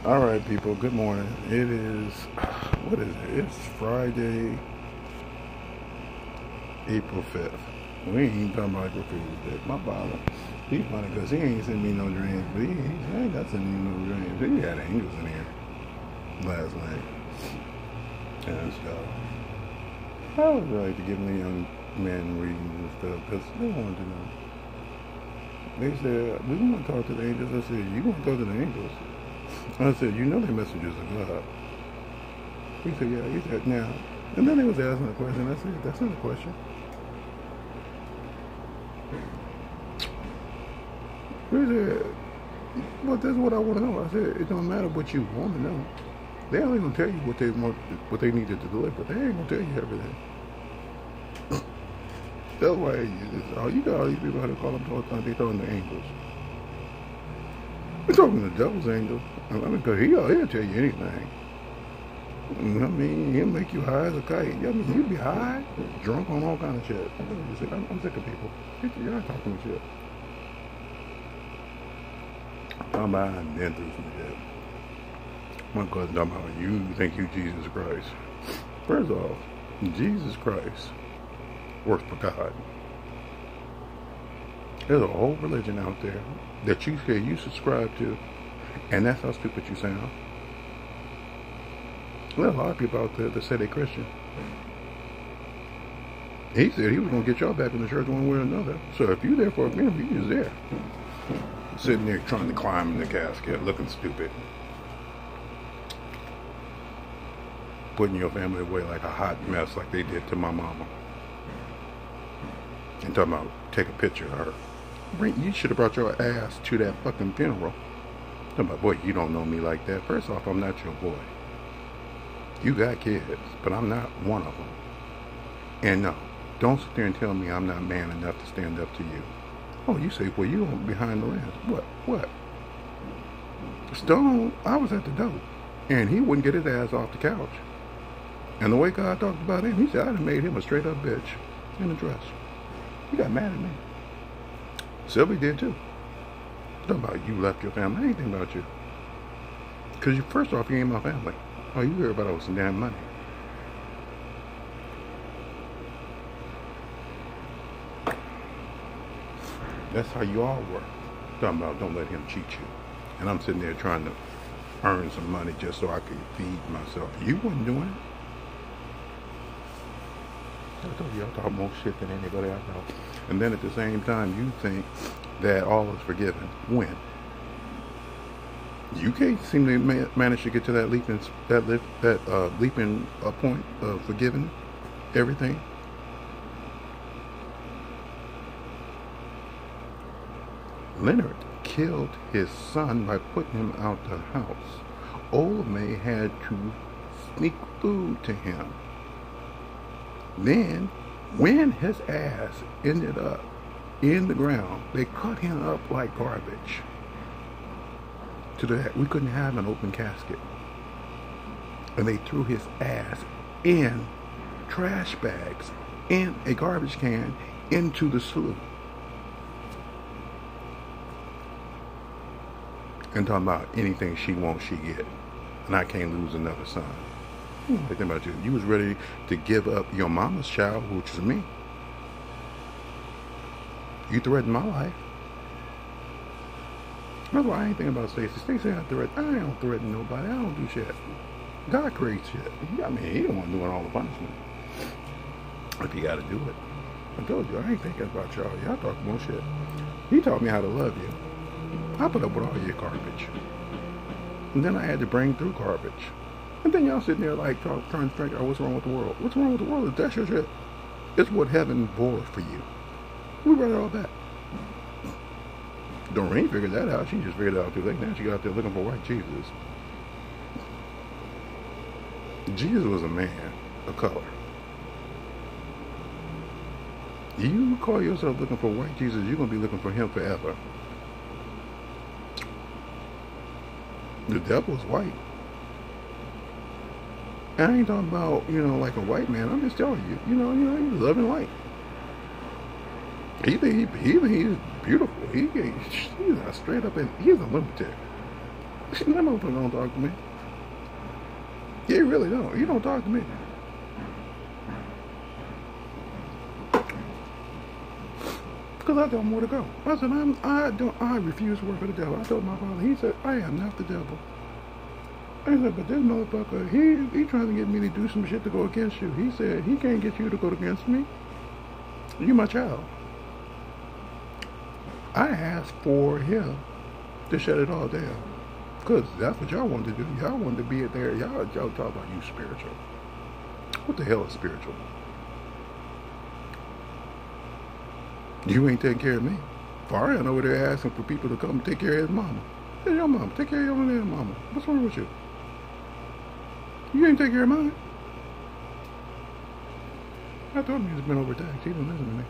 All right, people. Good morning. It is what is it? It's Friday, April 5th. We ain't even talking about April Fool's Day. My father, he's funny because he ain't sent me no dreams, but he ain't got sent me no dreams. He had angels in here last night and stuff. I was right to give the young men readings and stuff because they wanted to know. They said, we want to talk to the angels. I said, you want to talk to the angels? I said, you know they're messengers of God. He said, yeah. He said, now. And then he was asking a question. I said, that's not a question. He said, well, that's what I want to know. I said, it don't matter what you want to know. They only going to tell you what they want, what they needed to deliver. They ain't going to tell you everything. That's why you got all these people how to call them, they talking to angels. We're talking to the devil's angel. I mean, because he'll tell you anything. I mean, he'll make you high as a kite. I mean, you'll be high, drunk on all kind of shit. I'm sick of people. You're not talking shit. I've been through some shit. My cousin talking about, you think you Jesus Christ. First off, Jesus Christ works for God. There's a whole religion out there that you say you subscribe to, and that's how stupid you sound. There's a lot of people out there that say they're Christian. He said he was going to get y'all back in the church one way or another. So if you're there for a funeral, you're just there. Sitting there trying to climb in the casket, looking stupid. Putting your family away like a hot mess like they did to my mama. And talking about, take a picture of her. You should have brought your ass to that fucking funeral. Talking about, boy, you don't know me like that. First off, I'm not your boy. You got kids, but I'm not one of them. And no, don't sit there and tell me I'm not man enough to stand up to you. Oh, you say, well, you don't behind the lens. What? Stone, I was at the door, and he wouldn't get his ass off the couch. And the way God talked about him, he said, I'd have made him a straight up bitch in a dress. He got mad at me. Sylvie did too. Talking about you left your family. I ain't thinking about you. Because first off, you ain't my family. Oh, you heard about some damn money. That's how you all work. Talking about don't let him cheat you. And I'm sitting there trying to earn some money just so I could feed myself. You wasn't doing it. I told you, y'all talk more shit than anybody I know. And then at the same time, you think that all is forgiven. When? You can't seem to manage to get to that leaping point of forgiving everything. Leonard killed his son by putting him out the house. Old May had to sneak food to him. Then, when his ass ended up in the ground, they cut him up like garbage. To that, we couldn't have an open casket. And they threw his ass in trash bags, in a garbage can, into the slough. And talking about anything she wants, she get. And I can't lose another son. Think about you. You was ready to give up your mama's child, which is me. You threatened my life. That's why I ain't thinking about Stacey. Stacey, I don't threaten nobody. I don't do shit. God creates shit. I mean, he don't want to do all the punishment. If you got to do it. I told you, I ain't thinking about y'all. Y'all talk more shit. He taught me how to love you. I put up with all your garbage. And then I had to bring through garbage. And then y'all sitting there like trying to figure out what's wrong with the world. What's wrong with the world? That's your shit. It's what heaven bore for you. We brought it all back. Doreen figured that out. She just figured it out too late. Now she got out there looking for white Jesus. Jesus was a man of color. You call yourself looking for white Jesus, you're going to be looking for him forever. The devil's white. I ain't talking about, like a white man. I'm just telling you, he's loving light. He think he's beautiful. He's a straight up, he's a lunatic. That motherfucker don't talk to me. Yeah, he really don't. He don't talk to me. Because I told him where to go. I said, I refuse to work for the devil. I told my father, he said, I am not the devil. I said, but this motherfucker, he trying to get me to do some shit to go against you. He said, he can't get you to go against me. You my child. I asked for him to shut it all down. Because that's what y'all wanted to do. Y'all wanted to be there. Y'all talk about you spiritual. What the hell is spiritual? You ain't taking care of me. Farian over there asking for people to come take care of his mama. Hey, your mama. Take care of your own damn mama. What's wrong with you? You ain't take care of mine. I told him he's been overtaxed. He didn't listen to me.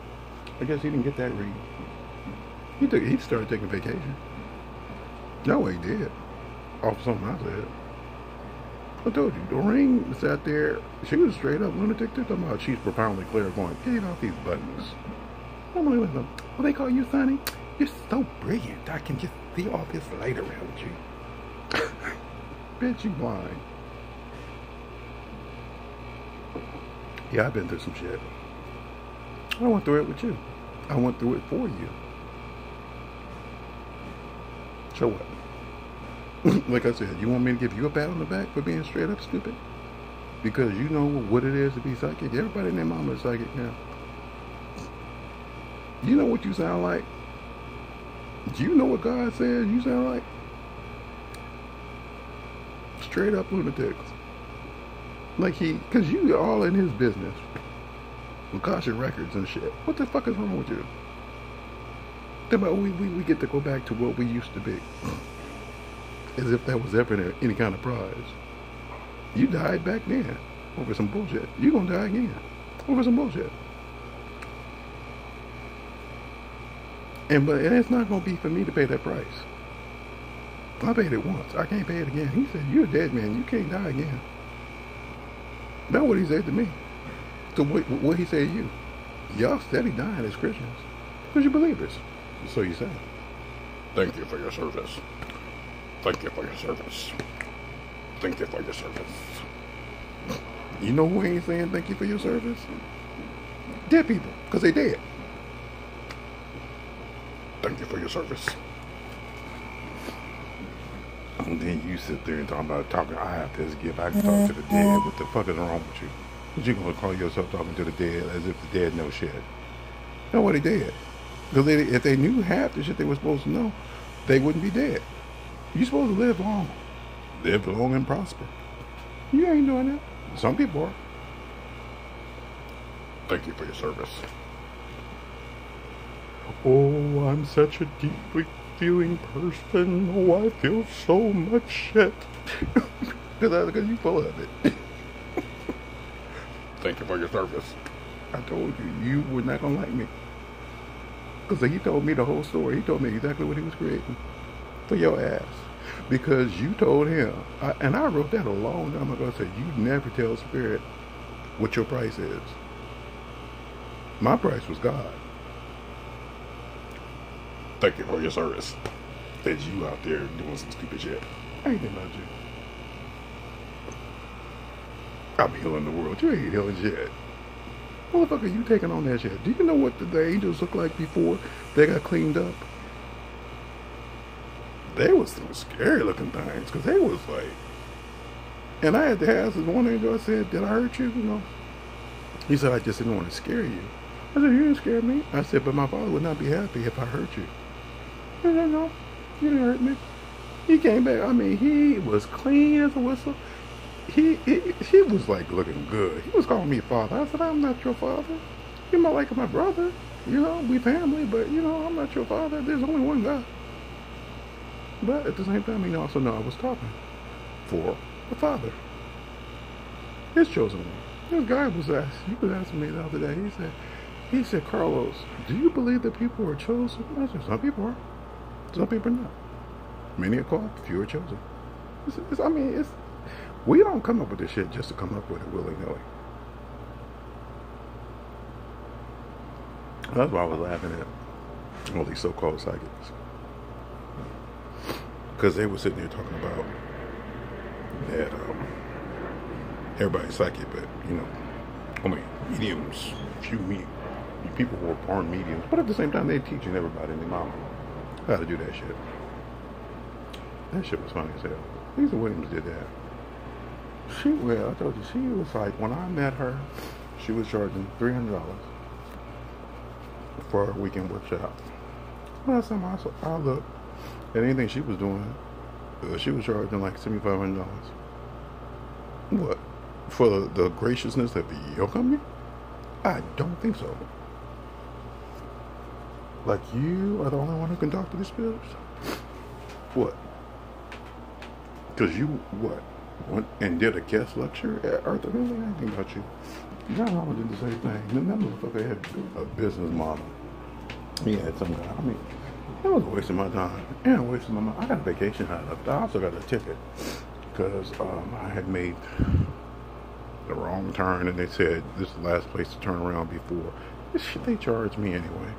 I guess he didn't get that read. He started taking vacation. No, he did. Off of something I said. I told you, Doreen sat there. She was straight up lunatic. They're talking about she's profoundly clairvoyant. Get off these buttons. I'm like, well, they call you Sonny? You're so brilliant. I can just see all this light around you. Bitch, you blind. Yeah, I've been through some shit. I went through it with you. I went through it for you. So what? Like I said, you want me to give you a pat on the back for being straight up stupid? Because you know what it is to be psychic? Everybody and their mama is psychic now. You know what you sound like? Do you know what God says you sound like? Straight up lunatics. Like because you all in his business. Akashic records and shit. What the fuck is wrong with you? We get to go back to what we used to be. As if that was ever any kind of prize. You died back then over some bullshit. You gonna die again over some bullshit. And it's not gonna be for me to pay that price. I paid it once. I can't pay it again. He said, "You're a dead man. You can't die again." That's what he said to me. So what he said to you? Y'all steady dying as Christians because you're believers. So you say. Thank you for your service. Thank you for your service. Thank you for your service. You know who ain't saying thank you for your service? Dead people, because they dead. Thank you for your service. And then you sit there and talk about talking, I have this gift, I can talk to the dead. What the fuck is wrong with you? But you gonna call yourself talking to the dead as if the dead know shit. Nobody dead. Because if they knew half the shit they were supposed to know, they wouldn't be dead. You're supposed to live long. Live long and prosper. You ain't doing that. Some people are. Thank you for your service. Oh, I'm such a deeply feeling person. Oh, I feel so much shit. Because you're full of it. Thank you for your service. I told you, you were not going to like me. Because he told me the whole story. He told me exactly what he was creating. For your ass. Because you told him, and I wrote that a long time ago, I said, you never tell spirit what your price is. My price was God. Thank you for your service. That you out there doing some stupid shit. I ain't thinking about you. I'm healing the world. You ain't healing shit. Motherfucker, you taking on that shit. Do you know what the angels looked like before they got cleaned up? They was some scary looking things, because they was like, and I had to ask this one angel, I said, did I hurt you? You know? He said, I just didn't want to scare you. I said, you didn't scare me. I said, but my father would not be happy if I hurt you. He said, no, you didn't hurt me. He came back, I mean, he was clean as a whistle. He was like looking good. He was calling me father. I said, I'm not your father. You're not like my brother. You know, we family, but you know, I'm not your father. There's only one God. But at the same time, he also know I was talking for the Father, his chosen one. This guy was asking me the other day. He said, Carlos, do you believe that people are chosen? I said, some people are, some people are not. Many are called, few are chosen. We don't come up with this shit just to come up with it willy-nilly. That's why I was laughing at all these so-called psychics. because they were sitting there talking about that everybody's psychic, but I mean, mediums, people who are born mediums, but at the same time, they're teaching everybody and their mama how to do that shit. That shit was funny as hell. Lisa Williams did that. I told you, she was like, when I met her, she was charging $300 for a weekend workshop. Last time I looked at anything she was doing, she was charging like $7,500. What? For the graciousness of your company? I don't think so. Like, you are the only one who can talk to the spirits? What? Because you, went and did a guest lecture at Arthur Henley? I ain't think about you. John Holland did the same thing. That motherfucker had a business model. He had some guy. I mean, that was a waste of my time. And a waste of my money. I got a vacation out of it. I also got a ticket. Because I had made the wrong turn, and they said this is the last place to turn around before. This shit they charged me anyway.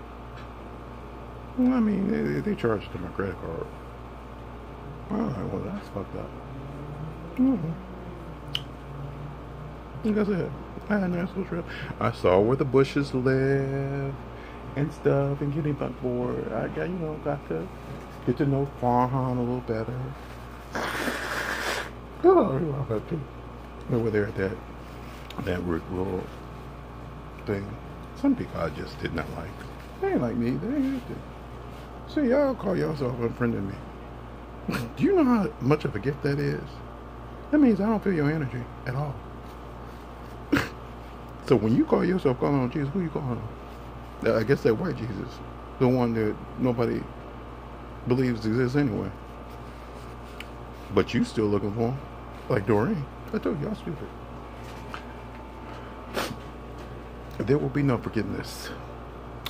Well, I mean, they charged it to my credit card. Alright, well, that's fucked up. Like I said, I had a nice little trip. I saw where the Bushes live and stuff, and getting back bored. I got to get to know Farhan a little better. Oh, I love that too. Over there at that Rick Roll thing. Some people I just did not like. They ain't like me. They ain't it. See, y'all call yourself a friend of me. Do you know how much of a gift that is? That means I don't feel your energy at all. So when you call yourself calling on Jesus, who you calling on? I guess that white Jesus. The one that nobody believes exists anyway. But you still looking for him. Like Doreen. I told you, y'all stupid. There will be no forgiveness.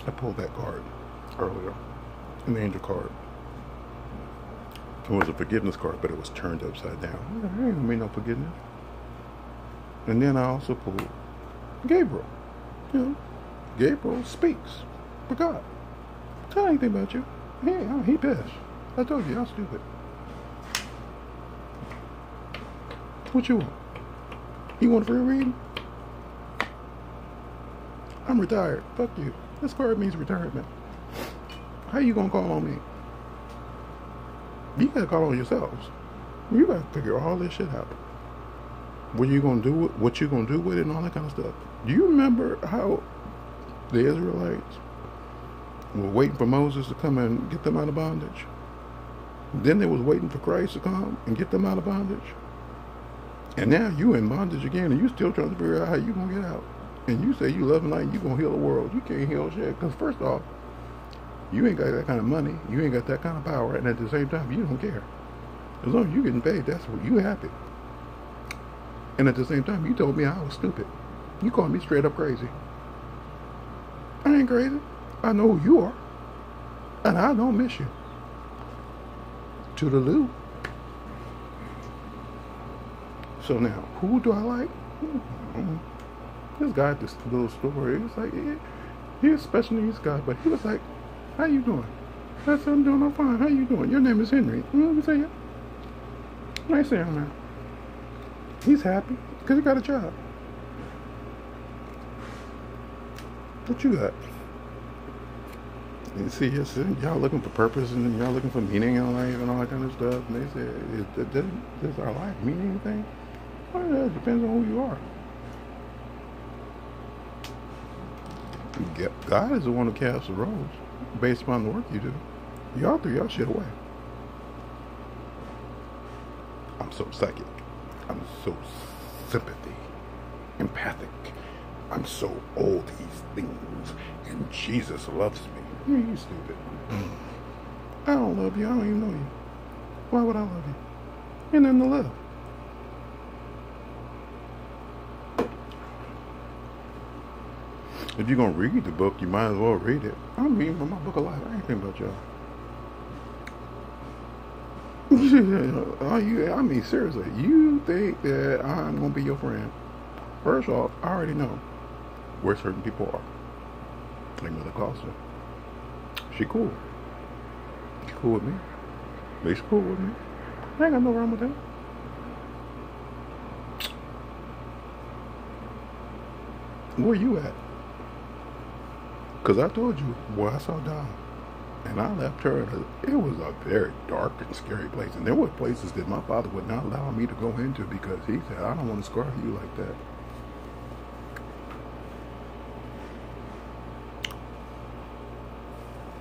I pulled that card earlier. An angel card. It was a forgiveness card, but it was turned upside down. There ain't gonna be no forgiveness. And then I also pulled Gabriel. Gabriel speaks for God. Tell anything about you. He pissed. I told you, y'all stupid. What you want? You want a free reading? I'm retired. Fuck you. This card means retirement. How you gonna call on me? You gotta call on yourselves. You gotta figure all this shit out. What you gonna do with it and all that kind of stuff. Do you remember how the Israelites were waiting for Moses to come and get them out of bondage? Then they was waiting for Christ to come and get them out of bondage. And now you in bondage again, and you still trying to figure out how you gonna get out. And you say you love and light, and you gonna heal the world. You can't heal shit. Because first off, you ain't got that kind of money. You ain't got that kind of power. And at the same time, you don't care. As long as you're getting paid, that's what you happy. And at the same time, you told me I was stupid. You called me straight up crazy. I ain't crazy. I know who you are. And I don't miss you. Toodaloo. So now, who do I like? This guy at this little store, he was like, he's a special needs guy, but he was like, how you doing? I said, I'm doing all fine. How you doing? Your name is Henry. You say, yeah. Nice young man. He's happy because he got a job. What you got? And see, y'all looking for purpose and y'all looking for meaning in life and all that kind of stuff. And they said, does our life mean anything? Well, it depends on who you are. God is the one who casts the roles based upon the work you do. Y'all threw y'all shit away. I'm so psychic. I'm so sympathy, empathic. I'm so all these things, and Jesus loves me. You stupid. I don't love you. I don't even know you. Why would I love you? Ain't nothing to love. If you're going to read the book, you might as well read it. I'm reading from my book of life. I ain't thinking about y'all. I mean, seriously, you think that I'm going to be your friend? First off, I already know where certain people are. Like Mother Costa. She cool. She cool with me. They cool with me. I ain't got no wrong with that. Where you at? Because I told you where I saw Dom. And I left her it was a very dark and scary place. And there were places that my father would not allow me to go into because he said, I don't want to scar you like that.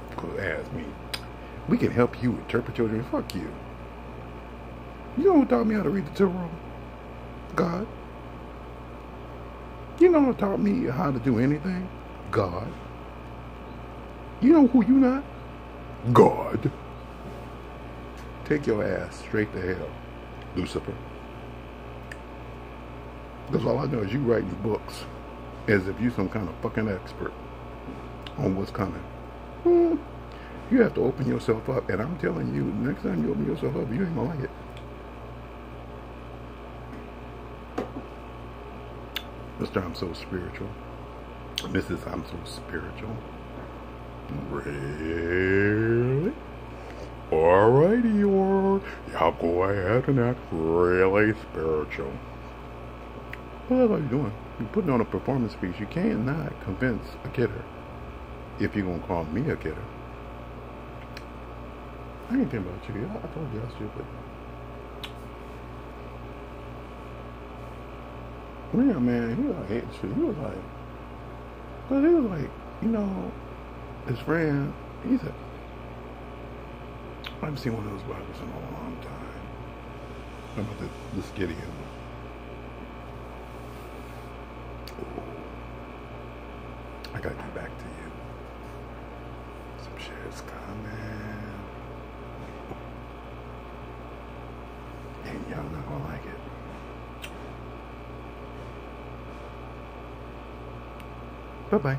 Because ask me, we can help you interpret your dreams. Fuck you. You know who taught me how to read the tarot? God. You know who taught me how to do anything? God. You know who you not? God. Take your ass straight to hell, Lucifer. Because all I know is you writing books as if you some kind of fucking expert on what's coming. You have to open yourself up, and I'm telling you, next time you open yourself up, you ain't gonna like it. Mr. I'm so spiritual. Mrs. I'm so spiritual. Really? Alrighty, y'all go ahead and act really spiritual. What the hell are you doing? You're putting on a performance piece. You can't not convince a kidder if you're gonna call me a kidder. I ain't thinking about you. I told you I was stupid. Yeah, man, he was like, hey, shit. He was like, you know, his friend, he said, I haven't seen one of those Bibles in a long time. How about this Gideon? I gotta get back to you. Some shit's coming. And y'all not gonna like it. Bye-bye.